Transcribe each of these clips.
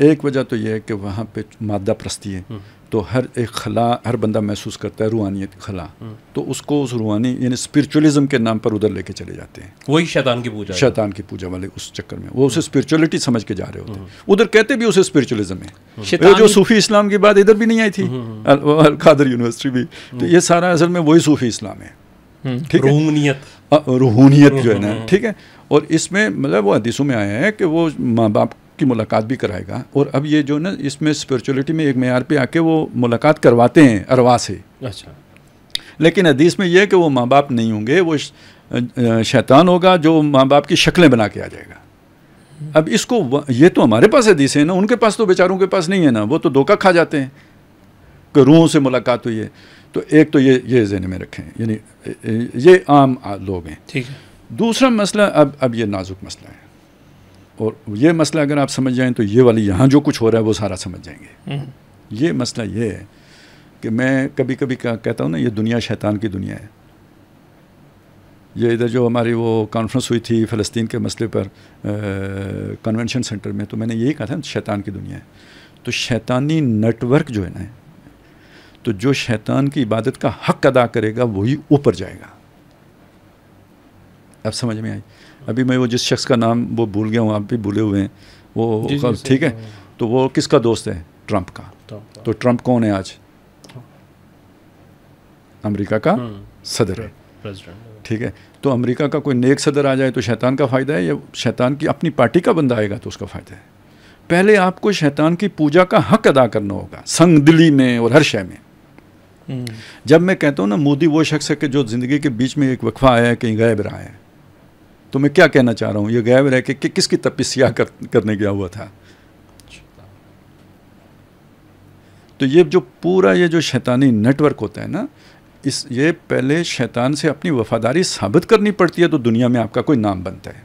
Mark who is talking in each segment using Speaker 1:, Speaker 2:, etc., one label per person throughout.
Speaker 1: ایک وجہ تو یہ ہے کہ وہاں پہ مادہ پرستی ہے، تو ہر ایک خلا ہر بندہ محسوس کرتا ہے روحانیت خلا، تو اس کو اس روحانی یعنی اسپرچولیزم کے نام پر ادھر لے کے چلے جاتے ہیں.
Speaker 2: وہی شیطان کی پوجا
Speaker 1: والے اس چکر میں وہ اسے اسپرچولیٹی سمجھ کے جا رہے ہوتے ہیں. ادھر کہتے بھی اسے اسپرچولیزم ہے. جو صوفی اسلام کی بات ادھر بھی نہیں آئی تھی القادر یونیورسٹی بھی، تو یہ سارا اصل میں وہی صوفی اسلام ہے. ٹھیک ہے، روحانیت جو ہے نا، ٹھیک ہے. اور اس میں مطلب وہ حدیثوں میں آیا ہے کہ وہ ماں باپ کی ملاقات بھی کرائے گا. اور اب یہ جو نا اس میں اسپرچولیٹی میں ایک معیار پہ آ کے وہ ملاقات کرواتے ہیں ارواح سے. اچھا، لیکن حدیث میں یہ ہے کہ وہ ماں باپ نہیں ہوں گے، وہ شیطان ہوگا جو ماں باپ کی شکلیں بنا کے آ جائے گا. اب اس کو یہ تو ہمارے پاس حدیث ہے نا، ان کے پاس تو بیچاروں کے پاس نہیں ہے نا، وہ تو دھوکہ کھا جاتے ہیں کہ روحوں سے ملاقات ہوئی ہے. تو ایک تو یہ ذہن میں رکھیں، یعنی یہ عام لوگ ہیں. ٹھیک ہے. دوسرا مسئلہ اب یہ نازک مسئلہ ہے، اور یہ مسئلہ اگر آپ سمجھ جائیں تو یہ والی یہاں جو کچھ ہو رہا ہے وہ سارا سمجھ جائیں گے. یہ مسئلہ یہ ہے کہ میں کبھی کبھی کہتا ہوں نا، یہ دنیا شیطان کی دنیا ہے. یہ ادھر جو ہماری وہ کانفرنس ہوئی تھی فلسطین کے مسئلے پر کنونشن سینٹر میں، تو میں نے یہی کہا تھا شیطان کی دنیا ہے. تو شیطانی نیٹ ورک جو ہے نا، تو جو شیطان کی عبادت کا حق ادا کرے گا وہی اوپر جائے گا. اب سمجھ میں آئی؟ ابھی میں وہ جس شخص کا نام وہ بھول گیا ہوں، آپ بھی بھولے ہوئے ہیں وہ، ٹھیک ہے. تو وہ کس کا دوست ہے؟ ٹرمپ کا. تو ٹرمپ کون ہے آج؟ امریکہ کا صدر ہے. ٹھیک ہے. تو امریکہ کا کوئی نیک صدر آ جائے تو شیطان کا فائدہ ہے، یا شیطان کی اپنی پارٹی کا بندہ آئے گا تو اس کا فائدہ ہے؟ پہلے آپ کو شیطان کی پوجا کا حق ادا کرنا ہوگا، سنگ دلی میں اور ہر شے میں. جب میں کہتا ہوں نا مودی وہ شخص ہے کہ جو زندگی کے بیچ میں ایک وقفہ آیا ہے، کہیں غائب رہا ہے، تو میں کیا کہنا چاہ رہا ہوں؟ یہ غائب رہ کے کس کی تپسیا کرنے گیا ہوا تھا. تو یہ جو پورا یہ جو شیطانی نیٹ ورک ہوتا ہے نا، یہ پہلے شیطان سے اپنی وفاداری ثابت کرنی پڑتی ہے تو دنیا میں آپ کا کوئی نام بنتا ہے.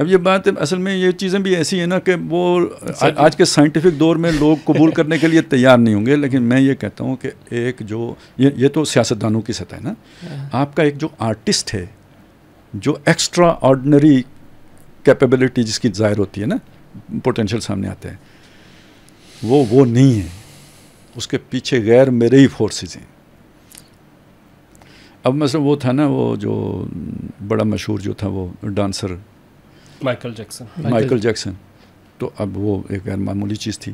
Speaker 1: اب یہ بات اصل میں یہ چیزیں بھی ایسی ہیں نا کہ وہ آج کے سائنٹیفک دور میں لوگ قبول کرنے کے لیے تیار نہیں ہوں گے. لیکن میں یہ کہتا ہوں کہ ایک جو یہ تو سیاستدانوں کی سطح ہے نا، آپ کا ایک جو آرٹسٹ ہے، جو ایکسٹرا آرڈنری کیپیبلٹی جس کی ظاہر ہوتی ہے نا، پوٹینشیل سامنے آتا ہے، وہ نہیں ہے. اس کے پیچھے غیر میرئی فورسز ہیں. اب مثلا وہ تھا نا، وہ جو بڑا مشہور جو تھا وہ ڈانسر مائیکل جیکسن، تو اب وہ ایک غیر معمولی چیز تھی.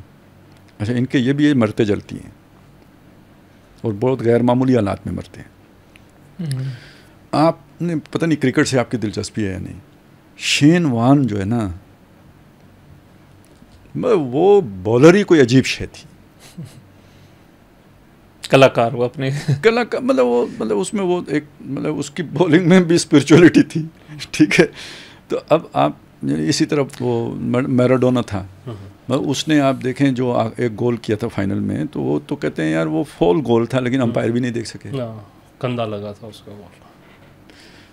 Speaker 1: اچھا، ان کے یہ بھی مرتے جلتی ہیں اور بہت غیر معمولی حالات میں مرتے ہیں. آپ نے پتہ نہیں کرکٹ سے آپ کی دلچسپی ہے یا نہیں، شین وان جو ہے نا، وہ بالر ہی کوئی عجیب شے تھی.
Speaker 2: کلاکار وہ اپنے
Speaker 1: مطلب اس میں وہ ایک مطلب اس کی بولنگ میں بھی اسپرچولیٹی تھی. ٹھیک ہے. تو اب آپ اسی طرح وہ میراڈونا تھا، اس نے آپ دیکھیں جو ایک گول کیا تھا فائنل میں، تو وہ تو کہتے ہیں یار وہ فول گول تھا، لیکن امپائر بھی نہیں دیکھ سکے،
Speaker 2: کندھا لگا تھا اس کا گول.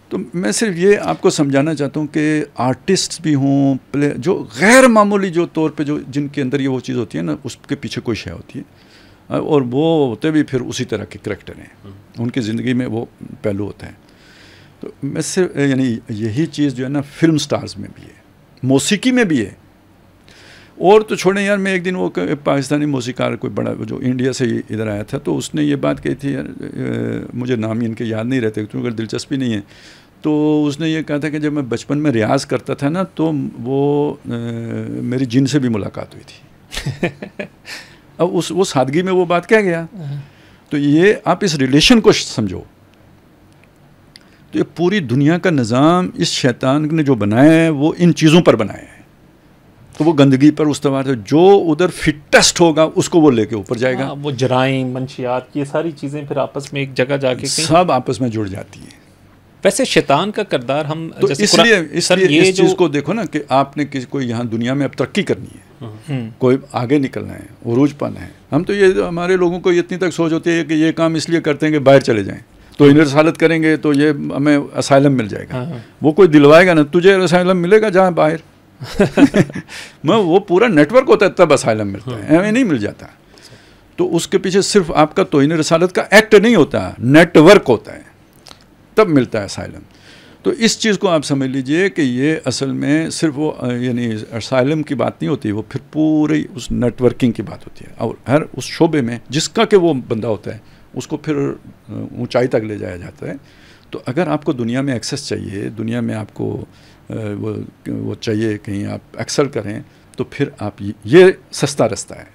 Speaker 1: تو میں صرف یہ آپ کو سمجھانا چاہتا ہوں کہ آرٹسٹ بھی ہوں، جو غیر معمولی جو طور پہ جو جن کے اندر یہ وہ چیز ہوتی ہے نا، اس کے پیچھے کوئی شے ہوتی ہے، اور وہ ہوتے بھی پھر اسی طرح کے کریکٹر ہیں، ان کی زندگی میں وہ پہلو ہوتا ہے. تو میں صرف یعنی یہی چیز جو ہے نا فلم سٹارز میں بھی ہے، موسیقی میں بھی ہے. اور تو چھوڑیں یار، میں ایک دن وہ پاکستانی موسیقار کوئی بڑا جو انڈیا سے ادھر آیا تھا، تو اس نے یہ بات کہی تھی، مجھے نام ان کے یاد نہیں رہتے کیونکہ دلچسپی نہیں ہے. تو اس نے یہ کہا تھا کہ جب میں بچپن میں ریاض کرتا تھا نا، تو وہ میری جن سے بھی ملاقات ہوئی تھی. اب وہ سادگی میں وہ بات کہہ گیا. تو یہ آپ اس ریلیشن کو سمجھو. تو یہ پوری دنیا کا نظام اس شیطان نے جو بنایا ہے وہ ان چیزوں پر بنایا ہے. تو وہ گندگی پر استوار ہے، جو ادھر فٹسٹ ہوگا اس کو وہ لے کے اوپر جائے گا.
Speaker 2: وہ جرائم، منشیات، یہ ساری چیزیں پھر آپس میں ایک جگہ جا کے
Speaker 1: سب آپس میں جڑ جاتی ہیں.
Speaker 2: ویسے شیطان کا کردار ہم
Speaker 1: تو اس لیے اس چیز کو دیکھو نا کہ آپ نے کوئی یہاں دنیا میں اب ترقی کرنی ہے، کوئی آگے نکلنا ہے، عروج پانا ہے. ہم تو یہ ہمارے لوگوں کو اتنی تک سوچ ہوتی ہے کہ یہ کام اس لیے کرتے ہیں کہ باہر چلے جائیں، تو انہیں رسالت کریں گے تو یہ ہمیں اسائلم مل جائے گا. وہ کوئی دلوائے گا نا، تجھے اسائلم ملے گا جہاں باہر میں وہ پورا نیٹ ورک ہوتا ہے تب اسائلم ملتا ہے، ہمیں نہیں مل جاتا. تو اس کے پیچھے صرف آپ کا توہین رسالت کا ایکٹ نہیں ہوتا، نیٹ ورک ہوتا ہے، تب ملتا ہے اسائلم. تو اس چیز کو آپ سمجھ لیجئے کہ یہ اصل میں صرف وہ یعنی اسائلم کی بات نہیں ہوتی، وہ پھر پوری اس نیٹ ورکنگ کی بات ہوتی ہے، اور ہر اس شعبے میں جس کا کہ وہ بندہ ہوتا ہے اس کو پھر اونچائی تک لے جایا جاتا ہے. تو اگر آپ کو دنیا میں ایکسیس چاہیے، دنیا میں آپ کو وہ چاہیے کہیں آپ ایکسل کریں، تو پھر آپ یہ سستا رستہ ہے.